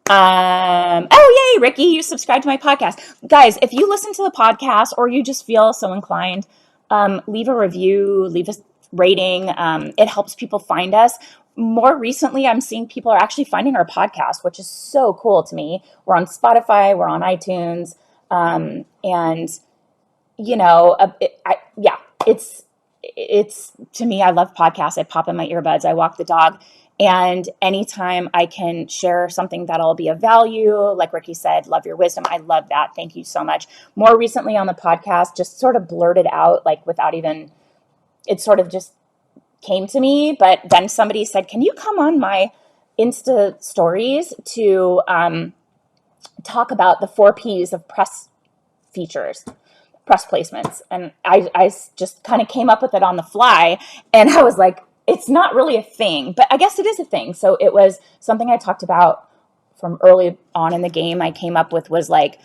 Oh, yay, Ricky, you subscribed to my podcast. Guys, if you listen to the podcast or you just feel so inclined, leave a review, leave a rating. It helps people find us. More recently, I'm seeing people are actually finding our podcast, which is so cool to me. We're on Spotify, we're on iTunes, it's to me, I love podcasts. I pop in my earbuds, I walk the dog, and anytime I can share something that'll be of value, like Ricky said, love your wisdom. I love that. Thank you so much. More recently on the podcast, just sort of blurted out, like without even, it sort of just came to me. But then somebody said, can you come on my Insta stories to talk about the 4 Ps of press features, press placements? And I just kind of came up with it on the fly, and I was like, it's not really a thing, but I guess it is a thing. So it was something I talked about from early on in the game. I came up with was like,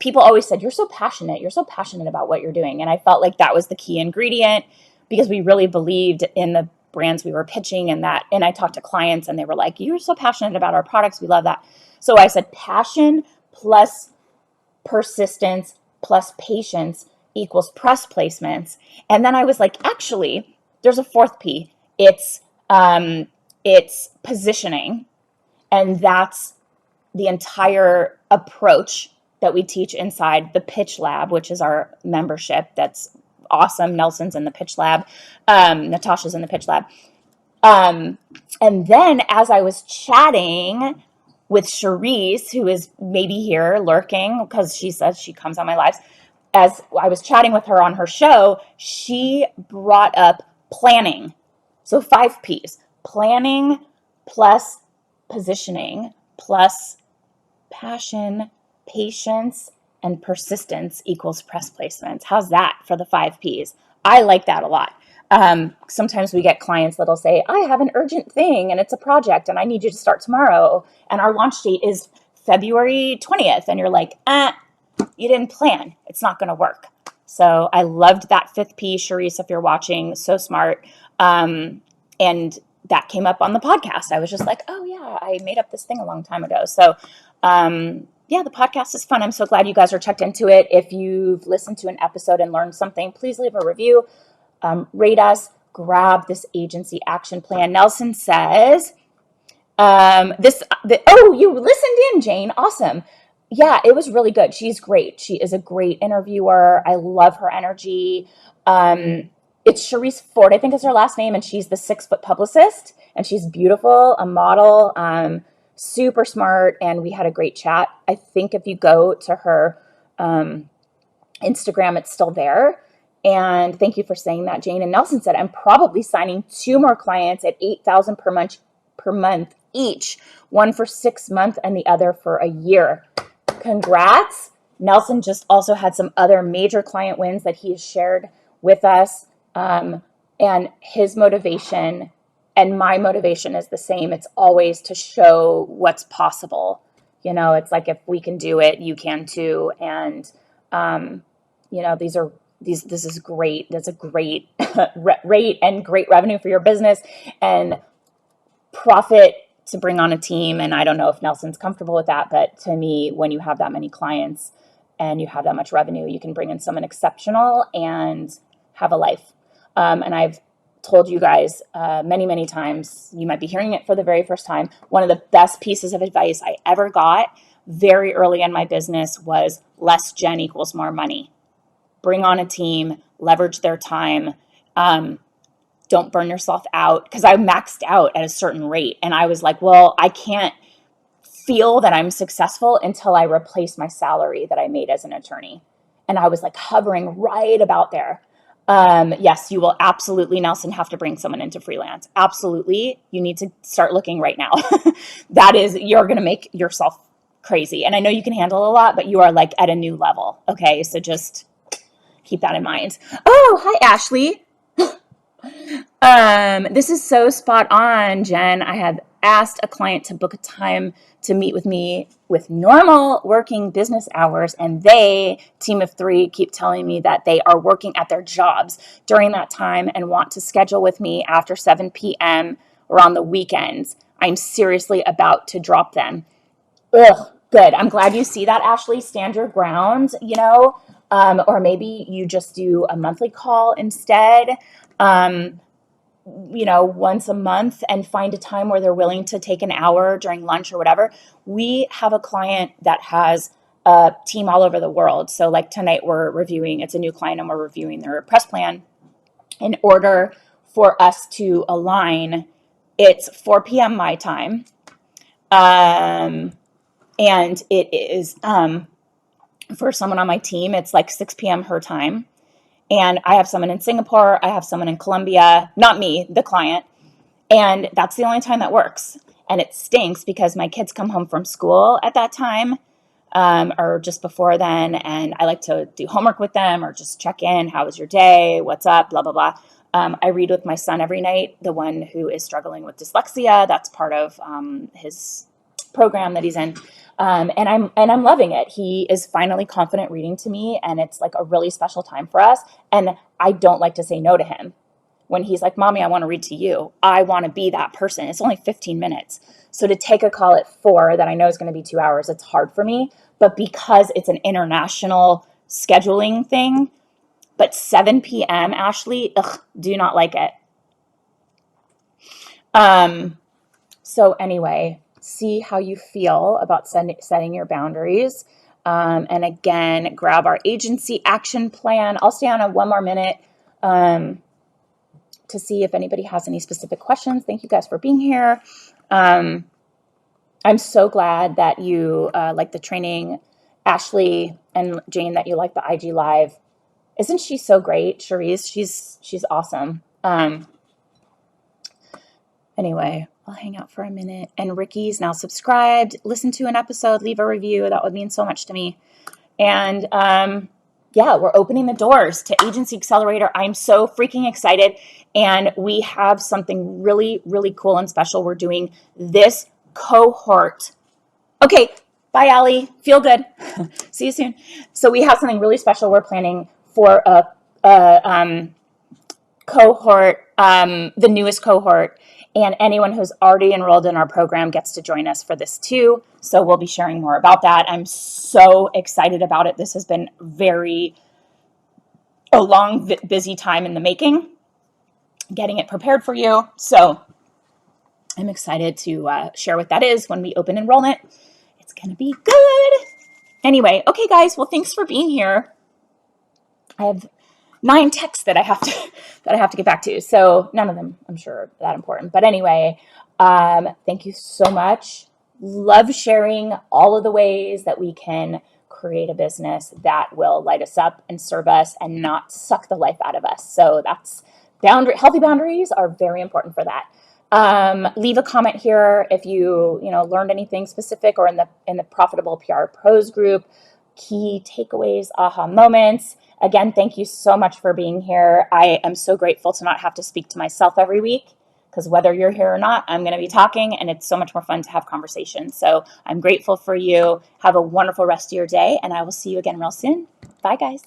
people always said, you're so passionate about what you're doing. And I felt like that was the key ingredient because we really believed in the brands we were pitching, and I talked to clients and they were like, you're so passionate about our products. We love that. So I said passion plus persistence plus patience equals press placements. And then I was like, actually, there's a fourth P. It's positioning. And that's the entire approach that we teach inside the Pitch Lab, which is our membership. That's awesome. Nelson's in the Pitch Lab. Natasha's in the Pitch Lab. And then as I was chatting with Charisse, who is maybe here lurking because she says she comes on my lives, as I was chatting with her on her show, she brought up planning. So 5 Ps: planning plus positioning plus passion, patience, and persistence equals press placements. How's that for the 5 Ps? I like that a lot. Sometimes we get clients that'll say, I have an urgent thing and it's a project and I need you to start tomorrow. And our launch date is February 20th. And you're like, you didn't plan. It's not going to work. So I loved that 5th P, Charisse, if you're watching, so smart. And that came up on the podcast. I was just like, oh yeah, I made up this thing a long time ago. So, yeah, the podcast is fun. I'm so glad you guys are checked into it. If you've listened to an episode and learned something, please leave a review, rate us, grab this agency action plan. Nelson says, you listened in, Jane. Awesome. Yeah, it was really good. She's great. She is a great interviewer. I love her energy. It's Charisse Ford, I think is her last name, and she's the 6-foot publicist, and she's beautiful, a model, super smart, and we had a great chat. I think if you go to her Instagram, it's still there. And thank you for saying that, Jane. And Nelson said, I'm probably signing 2 more clients at $8,000 per month each, one for 6 months and the other for a year. Congrats. Nelson just also had some other major client wins that he has shared with us. And his motivation and my motivation is the same. It's always to show what's possible. It's like, if we can do it, you can too. And, this is great. That's a great rate and great revenue for your business and profit to bring on a team. And I don't know if Nelson's comfortable with that, but to me, when you have that many clients and you have that much revenue, you can bring in someone exceptional and have a life. And I've told you guys many, many times, you might be hearing it for the very first time. One of the best pieces of advice I ever got very early in my business was less Jen equals more money. Bring on a team, leverage their time. Don't burn yourself out, because I maxed out at a certain rate. And I was like, well, I can't feel that I'm successful until I replace my salary that I made as an attorney. And I was like hovering right about there. Yes, you will absolutely, Nelson, have to bring someone into freelance. Absolutely. You need to start looking right now. You're going to make yourself crazy. And I know you can handle a lot, but you are like at a new level. Okay. So just keep that in mind. Oh, hi, Ashley. This is so spot on, Jen. I have asked a client to book a time to meet with me with normal working business hours, and they, team of 3, keep telling me that they are working at their jobs during that time and want to schedule with me after 7 p.m. or on the weekends. I'm seriously about to drop them. Ugh, good. I'm glad you see that, Ashley. Stand your ground, or maybe you just do a monthly call instead. Once a month, and find a time where they're willing to take an hour during lunch or whatever. We have a client that has a team all over the world. So like tonight it's a new client and we're reviewing their press plan. In order for us to align, it's 4 p.m. my time. And it is, for someone on my team, it's like 6 p.m. her time. And I have someone in Singapore. I have someone in Colombia, not me, the client. And that's the only time that works. And it stinks because my kids come home from school at that time, or just before then. And I like to do homework with them or just check in. How was your day? What's up? Blah, blah, blah. I read with my son every night, the one who is struggling with dyslexia. That's part of his program that he's in. And I'm loving it. He is finally confident reading to me, and it's like a really special time for us. And I don't like to say no to him. when he's like, Mommy, I want to read to you. I want to be that person. It's only 15 minutes. So to take a call at 4 that I know is going to be 2 hours, it's hard for me. But because it's an international scheduling thing, but 7 p.m., Ashley, ugh, do not like it. So anyway, see how you feel about setting your boundaries. And again, grab our agency action plan. I'll stay on one more minute to see if anybody has any specific questions. Thank you guys for being here. I'm so glad that you like the training. Ashley and Jane, that you like the IG Live. Isn't she so great, Cherise? She's awesome. Anyway, I'll hang out for a minute. And Ricky's now subscribed. Listen to an episode, leave a review. That would mean so much to me. And yeah, we're opening the doors to Agency Accelerator. I'm so freaking excited. And we have something really, really cool and special. We're doing this cohort. Okay, bye, Allie. Feel good. See you soon. So we have something really special we're planning for a cohort, the newest cohort. And anyone who's already enrolled in our program gets to join us for this too. So we'll be sharing more about that. I'm so excited about it. This has been a long, busy time in the making, getting it prepared for you. So I'm excited to share what that is when we open enrollment. It's going to be good. Anyway, okay, guys. Well, thanks for being here. I have 9 texts that I have to get back to. So none of them, I'm sure, are that important. But anyway, thank you so much. Love sharing all of the ways that we can create a business that will light us up and serve us and not suck the life out of us. So that's healthy boundaries are very important for that. Leave a comment here if you learned anything specific, or in the Profitable PR Pros group, key takeaways, aha moments. Again, thank you so much for being here. I am so grateful to not have to speak to myself every week, because whether you're here or not, I'm going to be talking, and it's so much more fun to have conversations. So I'm grateful for you. Have a wonderful rest of your day, and I will see you again real soon. Bye, guys.